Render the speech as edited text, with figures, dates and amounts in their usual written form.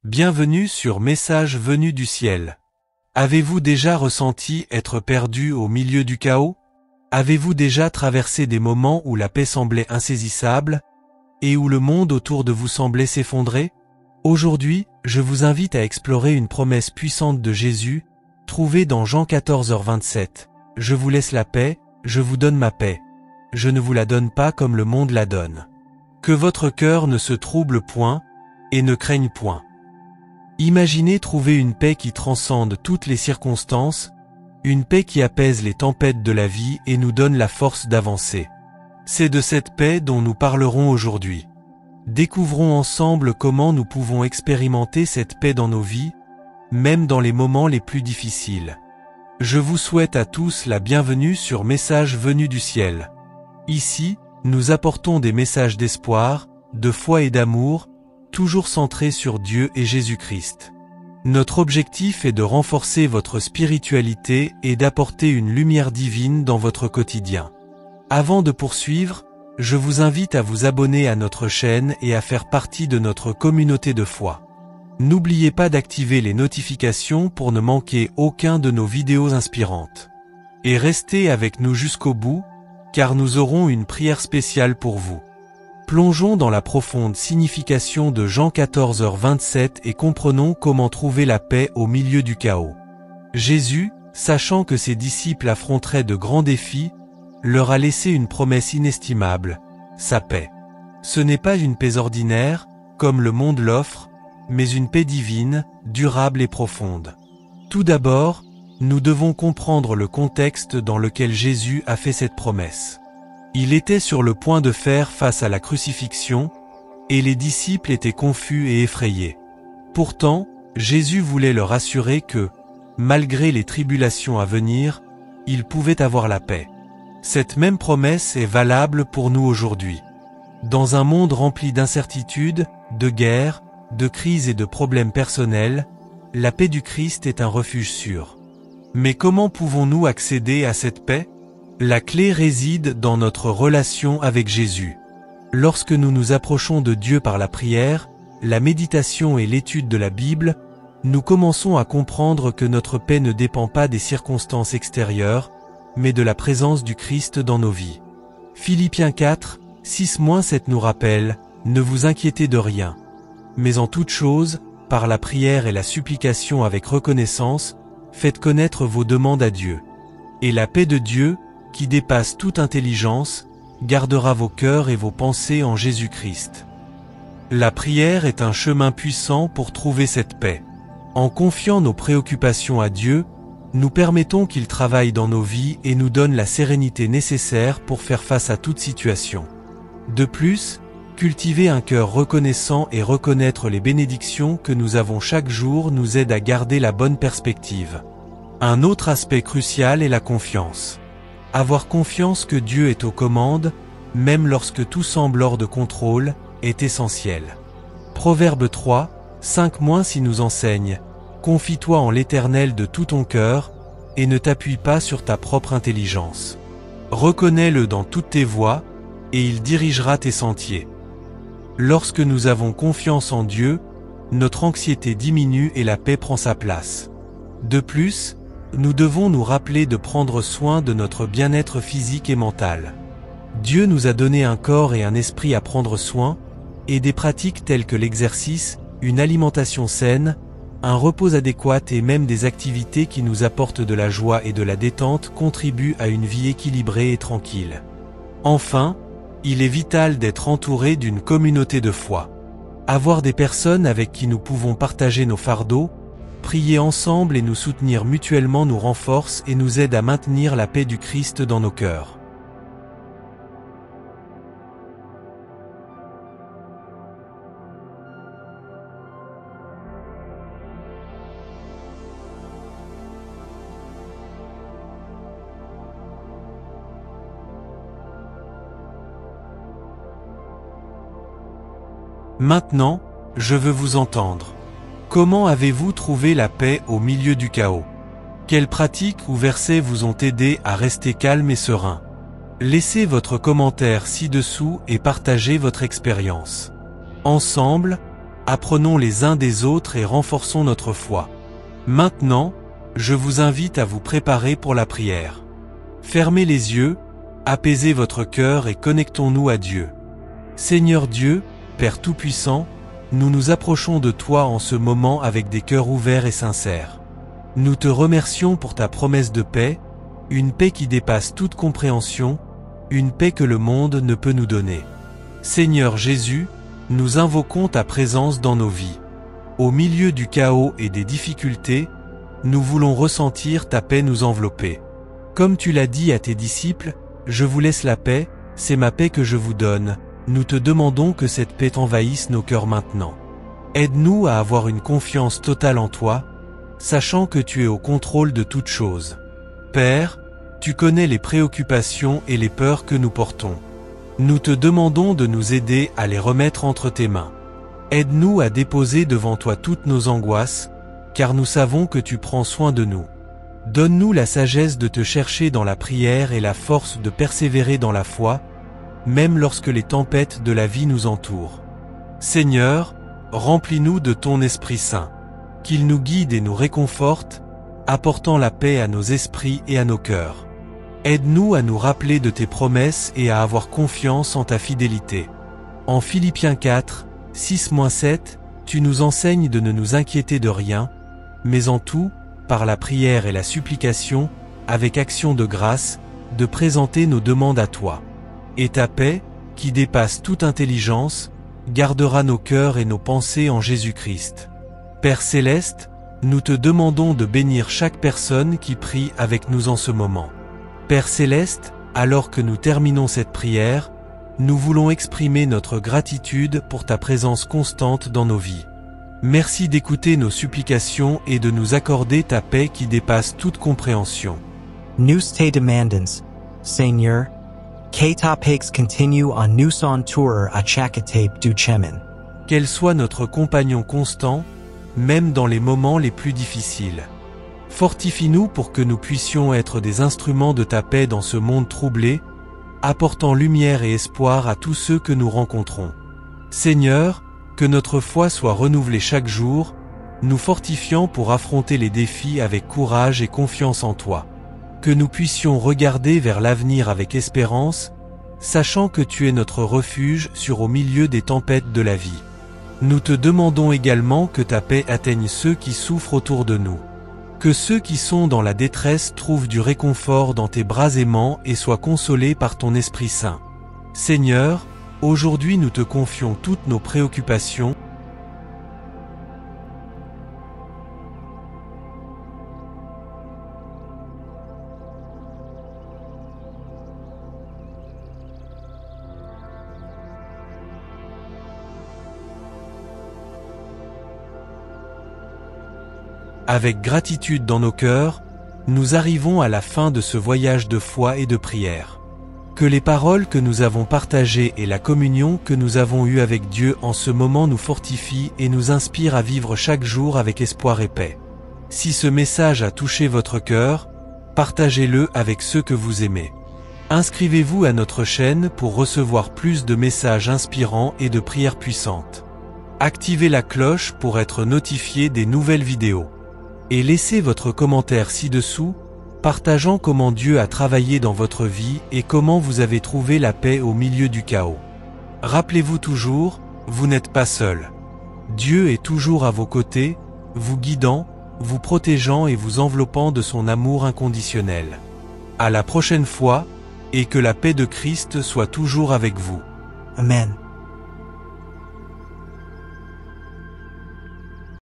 Bienvenue sur Message venu du ciel. Avez-vous déjà ressenti être perdu au milieu du chaos? Avez-vous déjà traversé des moments où la paix semblait insaisissable et où le monde autour de vous semblait s'effondrer? Aujourd'hui, je vous invite à explorer une promesse puissante de Jésus, trouvée dans Jean 14h27. Je vous laisse la paix, je vous donne ma paix. Je ne vous la donne pas comme le monde la donne. Que votre cœur ne se trouble point, et ne craigne point. Imaginez trouver une paix qui transcende toutes les circonstances, une paix qui apaise les tempêtes de la vie et nous donne la force d'avancer. C'est de cette paix dont nous parlerons aujourd'hui. Découvrons ensemble comment nous pouvons expérimenter cette paix dans nos vies, même dans les moments les plus difficiles. Je vous souhaite à tous la bienvenue sur Message venu du ciel. Ici, nous apportons des messages d'espoir, de foi et d'amour, toujours centrés sur Dieu et Jésus-Christ. Notre objectif est de renforcer votre spiritualité et d'apporter une lumière divine dans votre quotidien. Avant de poursuivre, je vous invite à vous abonner à notre chaîne et à faire partie de notre communauté de foi. N'oubliez pas d'activer les notifications pour ne manquer aucun de nos vidéos inspirantes. Et restez avec nous jusqu'au bout, car nous aurons une prière spéciale pour vous. Plongeons dans la profonde signification de Jean 14h27 et comprenons comment trouver la paix au milieu du chaos. Jésus, sachant que ses disciples affronteraient de grands défis, leur a laissé une promesse inestimable, sa paix. Ce n'est pas une paix ordinaire, comme le monde l'offre, mais une paix divine, durable et profonde. Tout d'abord, nous devons comprendre le contexte dans lequel Jésus a fait cette promesse. Il était sur le point de faire face à la crucifixion, et les disciples étaient confus et effrayés. Pourtant, Jésus voulait leur assurer que, malgré les tribulations à venir, ils pouvaient avoir la paix. Cette même promesse est valable pour nous aujourd'hui. Dans un monde rempli d'incertitudes, de guerres, de crises et de problèmes personnels, la paix du Christ est un refuge sûr. Mais comment pouvons-nous accéder à cette paix? La clé réside dans notre relation avec Jésus. Lorsque nous nous approchons de Dieu par la prière, la méditation et l'étude de la Bible, nous commençons à comprendre que notre paix ne dépend pas des circonstances extérieures, mais de la présence du Christ dans nos vies. Philippiens 4, 6-7 nous rappelle, « Ne vous inquiétez de rien, mais en toute chose, par la prière et la supplication avec reconnaissance, faites connaître vos demandes à Dieu. Et la paix de Dieu, qui dépasse toute intelligence, gardera vos cœurs et vos pensées en Jésus-Christ. » La prière est un chemin puissant pour trouver cette paix. En confiant nos préoccupations à Dieu, nous permettons qu'il travaille dans nos vies et nous donne la sérénité nécessaire pour faire face à toute situation. De plus, cultiver un cœur reconnaissant et reconnaître les bénédictions que nous avons chaque jour nous aide à garder la bonne perspective. Un autre aspect crucial est la confiance. Avoir confiance que Dieu est aux commandes, même lorsque tout semble hors de contrôle, est essentiel. Proverbe 3, 5-6 nous enseigne, « Confie-toi en l'Éternel de tout ton cœur, et ne t'appuie pas sur ta propre intelligence. Reconnais-le dans toutes tes voies, et il dirigera tes sentiers. » Lorsque nous avons confiance en Dieu, notre anxiété diminue et la paix prend sa place. De plus, nous devons nous rappeler de prendre soin de notre bien-être physique et mental. Dieu nous a donné un corps et un esprit à prendre soin, et des pratiques telles que l'exercice, une alimentation saine, un repos adéquat et même des activités qui nous apportent de la joie et de la détente contribuent à une vie équilibrée et tranquille. Enfin, il est vital d'être entouré d'une communauté de foi. Avoir des personnes avec qui nous pouvons partager nos fardeaux, prier ensemble et nous soutenir mutuellement nous renforce et nous aide à maintenir la paix du Christ dans nos cœurs. Maintenant, je veux vous entendre. Comment avez-vous trouvé la paix au milieu du chaos? Quelles pratiques ou versets vous ont aidé à rester calme et serein? Laissez votre commentaire ci-dessous et partagez votre expérience. Ensemble, Apprenons les uns des autres et renforçons notre foi. Maintenant, je vous invite à vous préparer pour la prière. Fermez les yeux, apaisez votre cœur et connectons-nous à Dieu. Seigneur Dieu, Père Tout-Puissant, nous nous approchons de toi en ce moment avec des cœurs ouverts et sincères. Nous te remercions pour ta promesse de paix, une paix qui dépasse toute compréhension, une paix que le monde ne peut nous donner. Seigneur Jésus, nous invoquons ta présence dans nos vies. Au milieu du chaos et des difficultés, nous voulons ressentir ta paix nous envelopper. Comme tu l'as dit à tes disciples, « Je vous laisse la paix, c'est ma paix que je vous donne », nous te demandons que cette paix envahisse nos cœurs maintenant. Aide-nous à avoir une confiance totale en toi, sachant que tu es au contrôle de toutes choses. Père, tu connais les préoccupations et les peurs que nous portons. Nous te demandons de nous aider à les remettre entre tes mains. Aide-nous à déposer devant toi toutes nos angoisses, car nous savons que tu prends soin de nous. Donne-nous la sagesse de te chercher dans la prière et la force de persévérer dans la foi, même lorsque les tempêtes de la vie nous entourent. Seigneur, remplis-nous de ton Esprit Saint, qu'il nous guide et nous réconforte, apportant la paix à nos esprits et à nos cœurs. Aide-nous à nous rappeler de tes promesses et à avoir confiance en ta fidélité. En Philippiens 4, 6-7, tu nous enseignes de ne nous inquiéter de rien, mais en tout, par la prière et la supplication, avec action de grâce, de présenter nos demandes à toi. Et ta paix, qui dépasse toute intelligence, gardera nos cœurs et nos pensées en Jésus-Christ. Père Céleste, nous te demandons de bénir chaque personne qui prie avec nous en ce moment. Père Céleste, alors que nous terminons cette prière, nous voulons exprimer notre gratitude pour ta présence constante dans nos vies. Merci d'écouter nos supplications et de nous accorder ta paix qui dépasse toute compréhension. Nous te demandons, Seigneur, que ta paix continue en nous entoure à chaque étape du chemin. Qu'elle soit notre compagnon constant, même dans les moments les plus difficiles. Fortifie-nous pour que nous puissions être des instruments de ta paix dans ce monde troublé, apportant lumière et espoir à tous ceux que nous rencontrons. Seigneur, que notre foi soit renouvelée chaque jour, nous fortifiant pour affronter les défis avec courage et confiance en toi. Que nous puissions regarder vers l'avenir avec espérance, sachant que tu es notre refuge au milieu des tempêtes de la vie. Nous te demandons également que ta paix atteigne ceux qui souffrent autour de nous. Que ceux qui sont dans la détresse trouvent du réconfort dans tes bras aimants et soient consolés par ton Esprit Saint. Seigneur, aujourd'hui nous te confions toutes nos préoccupations. Avec gratitude dans nos cœurs, nous arrivons à la fin de ce voyage de foi et de prière. Que les paroles que nous avons partagées et la communion que nous avons eue avec Dieu en ce moment nous fortifient et nous inspirent à vivre chaque jour avec espoir et paix. Si ce message a touché votre cœur, partagez-le avec ceux que vous aimez. Inscrivez-vous à notre chaîne pour recevoir plus de messages inspirants et de prières puissantes. Activez la cloche pour être notifié des nouvelles vidéos. Et laissez votre commentaire ci-dessous, partageant comment Dieu a travaillé dans votre vie et comment vous avez trouvé la paix au milieu du chaos. Rappelez-vous toujours, vous n'êtes pas seul. Dieu est toujours à vos côtés, vous guidant, vous protégeant et vous enveloppant de son amour inconditionnel. À la prochaine fois, et que la paix de Christ soit toujours avec vous. Amen.